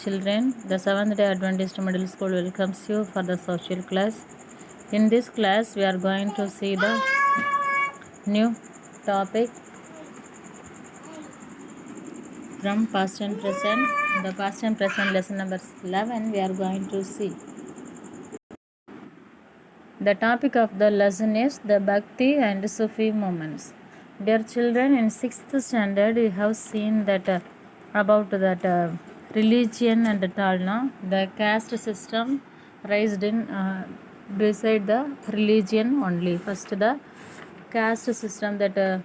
children. The Seventh Day Adventist Middle School welcomes you for the social class. In this class, we are going to see the new topic from past and present. The past and present lesson number 11. We are going to see. The topic of the lesson is the Bhakti and Sufi movements. Dear children, in 6th standard, we have seen that about that religion and all, no? The caste system raised in beside the religion only. First, the caste system that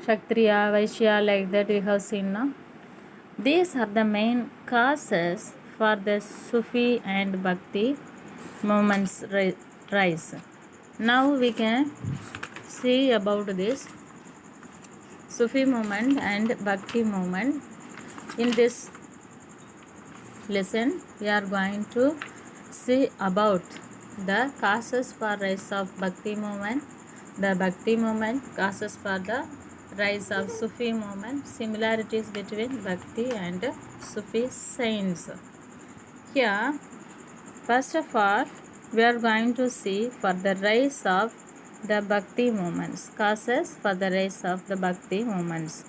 Kshatriya, Vaishya, like that we have seen, no? These are the main causes for the Sufi and Bhakti movements rise. Now we can see about this Sufi movement and Bhakti movement. In this lesson, we are going to see about the causes for rise of Bhakti movement, the Bhakti movement, causes for the rise of Sufi movement, similarities between Bhakti and Sufi saints. Here, first of all, we are going to see for the rise of the Bhakti movements, causes for the rise of the Bhakti movements.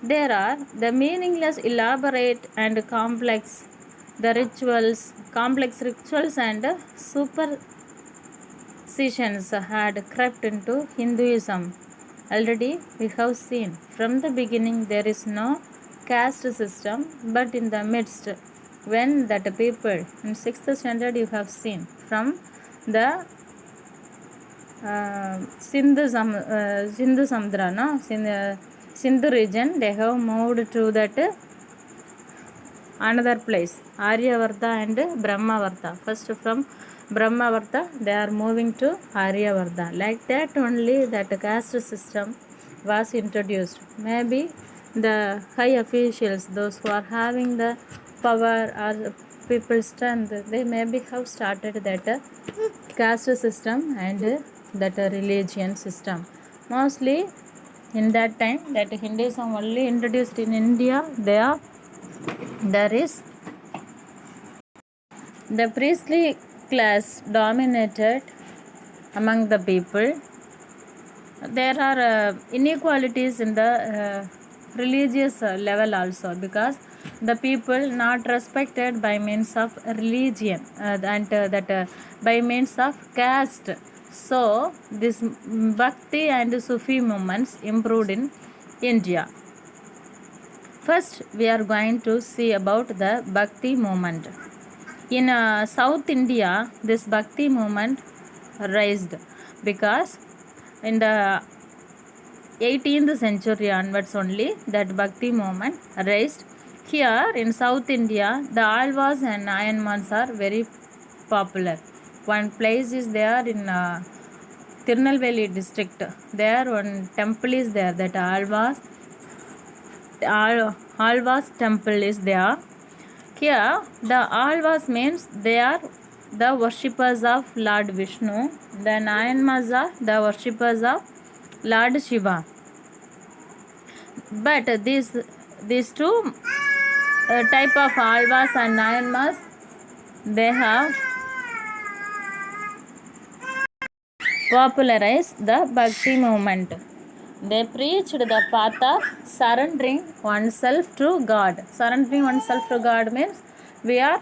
There are the meaningless, elaborate and complex rituals and superstitions had crept into Hinduism. Already we have seen from the beginning there is no caste system, but in the midst when that people in 6th standard you have seen from the Sindhu region, they have moved to that another place, Aryavarta and Brahmavarta. First from Brahmavarta they are moving to Aryavarta. Like that only that caste system was introduced. Maybe the high officials, those who are having the power or people's strength, they maybe have started that caste system and that religion system. Mostly in that time that Hinduism only introduced in India, there is the priestly class dominated among the people. There are inequalities in the religious level also, because the people not respected by means of religion and that by means of caste. So this Bhakti and Sufi movements improved in India. First, we are going to see about the Bhakti movement. In South India, this Bhakti movement raised because in the 18th century onwards only that Bhakti movement raised. Here in South India, the Alvas and Nayanmars are very popular. One place is there in Tirunelveli district. There one temple is there, that Alvas temple is there. Here the Alvas means they are the worshippers of Lord Vishnu. The Nayanmars are the worshippers of Lord Shiva. But these two type of Alvas and Nayanmars, they have popularized the Bhakti movement. They preached the path of surrendering oneself to God. Surrendering oneself to God means we are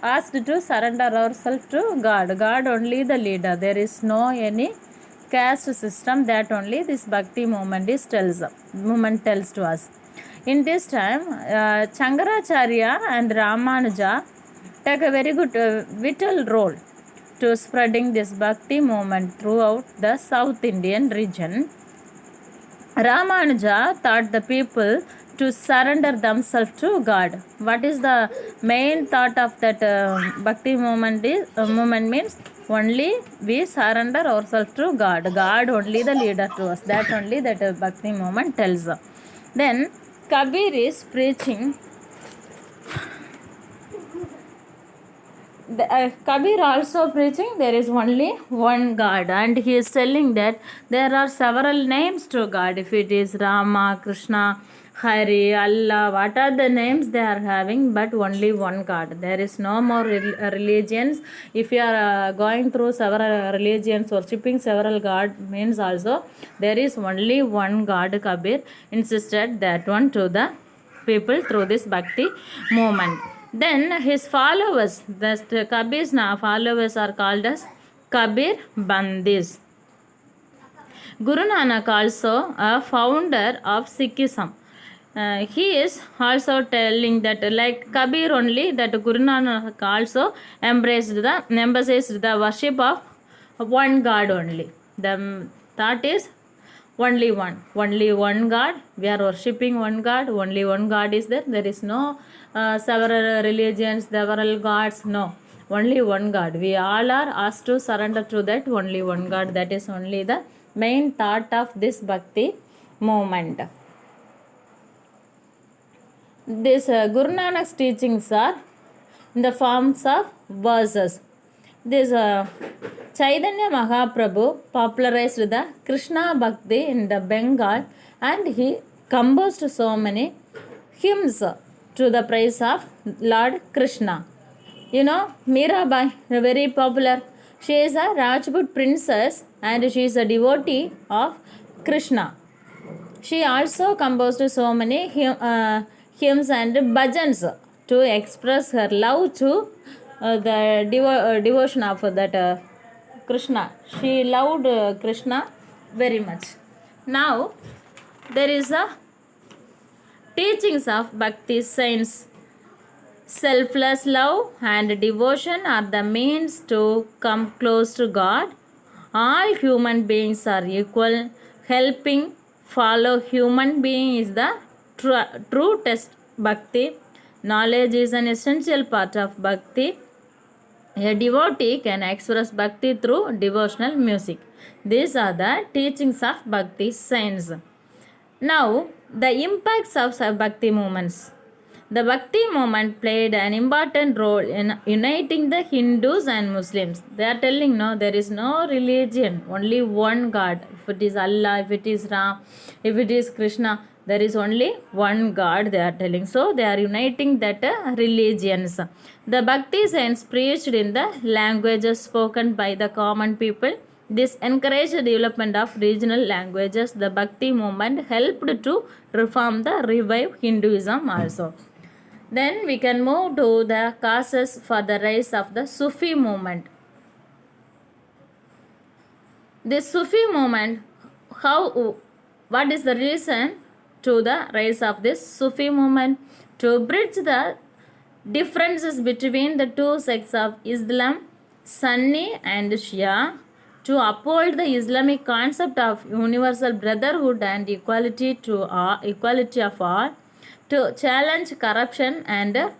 asked to surrender ourselves to God. God only the leader. There is no any caste system. That only this Bhakti movement tells to us. In this time, Chankaracharya and Ramanuja take a very good vital role to spreading this Bhakti movement throughout the South Indian region. Ramanuja taught the people to surrender themselves to God. What is the main thought of that Bhakti movement means only we surrender ourselves to God. God only the leader to us. That only that Bhakti movement tells. Then Kabir is preaching. Kabir also preaching there is only one God, and he is telling that there are several names to God. If it is Rama, Krishna, Hari, Allah, what are the names they are having, but only one God. There is no more religions. If you are going through several religions, worshipping several God means also there is only one God. Kabir insisted that one to the people through this Bhakti movement. Then his followers, the Kabir's followers are called as Kabir Bandis. Guru Nanak also a founder of Sikhism. He is also telling that like Kabir only, that Guru Nanak also embraced the worship of one God only. The thought is only one God. We are worshipping one God. Only one God is there. There is no several religions, several gods. No, only one God. We all are asked to surrender to that only one God. That is only the main thought of this Bhakti movement. This Guru Nanak's teachings are in the forms of verses. This Chaitanya Mahaprabhu popularized the Krishna Bhakti in the Bengal, and he composed so many hymns to the praise of Lord Krishna. You know, Mirabai, very popular. She is a Rajput princess and she is a devotee of Krishna. She also composed so many hymns and bhajans to express her love to the devotion of that Krishna. She loved Krishna very much. Now, there is a teachings of Bhakti saints. Selfless love and devotion are the means to come close to God. All human beings are equal. Helping follow human being is the true test Bhakti. Knowledge is an essential part of Bhakti. A devotee can express Bhakti through devotional music. These are the teachings of Bhakti saints. Now, the impacts of Bhakti movements. The Bhakti movement played an important role in uniting the Hindus and Muslims. They are telling, no, there is no religion, only one God. If it is Allah, if it is Ram, if it is Krishna, there is only one God, they are telling. So, they are uniting that religions. The Bhakti saints preached in the languages spoken by the common people. This encouraged the development of regional languages. The Bhakti movement helped to revive Hinduism also. Then we can move to the causes for the rise of the Sufi movement. This Sufi movement, what is the reason to the rise of this Sufi movement? To bridge the differences between the two sects of Islam, Sunni and Shia, to uphold the Islamic concept of universal brotherhood and equality of all, to challenge corruption and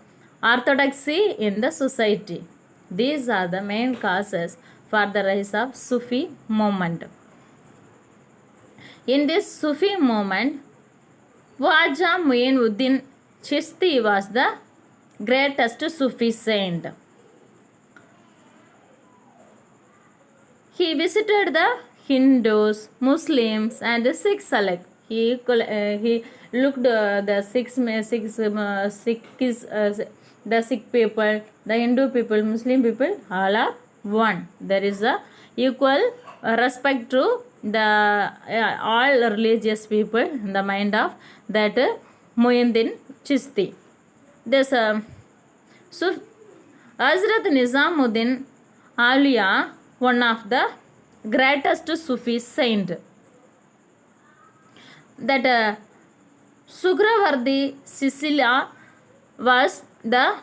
orthodoxy in the society. These are the main causes for the rise of Sufi movement. In this Sufi movement, Khwaja Muinuddin Chishti was the greatest Sufi saint. He visited the Hindus, Muslims and Sikhs alike. He looked the Sikh people, the Hindu people, Muslim people, all are one. There is a equal respect to the all religious people in the mind of that Muinuddin Chishti. This Hazrat Nizamuddin Auliya, one of the greatest Sufi saint. That Sugravardi Sicila was the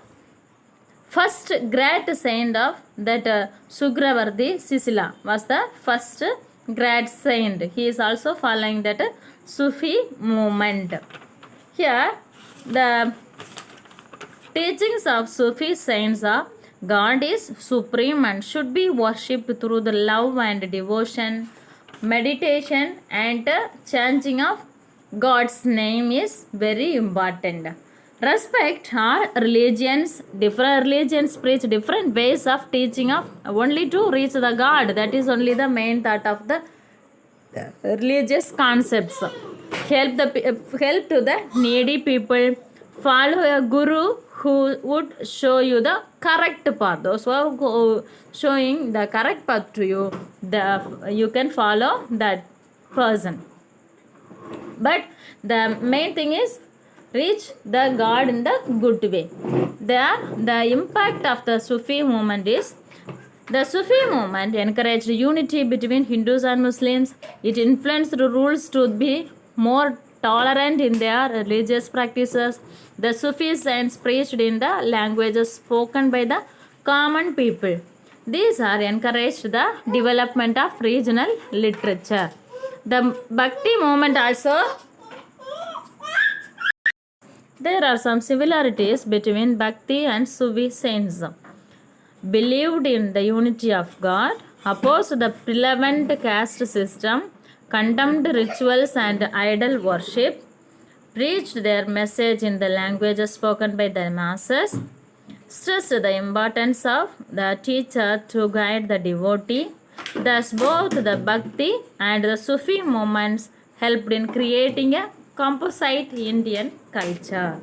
first great saint of that Sugravardi Sicila was the first great saint. He is also following that Sufi movement. Here the teachings of Sufi saints are God is supreme and should be worshipped through the love and devotion. Meditation and chanting of God's name is very important. Respect all religions. Different religions preach different ways of teaching of only to reach the God. That is only the main thought of the religious concepts, help to the needy people, follow a guru who would show you the correct path. Those who are showing the correct path to you, you can follow that person. But the main thing is reach the God in the good way. The impact of the Sufi movement is, the Sufi movement encouraged unity between Hindus and Muslims. It influenced the rules to be more tolerant in their religious practices. The Sufi saints preached in the languages spoken by the common people. These are encouraged the development of regional literature. The Bhakti movement also, there are some similarities between Bhakti and Sufi saints. Believed in the unity of God, opposed the prevalent caste system, condemned rituals and idol worship, preached their message in the languages spoken by the masses, stressed the importance of the teacher to guide the devotee. Thus, both the Bhakti and the Sufi movements helped in creating a composite Indian culture.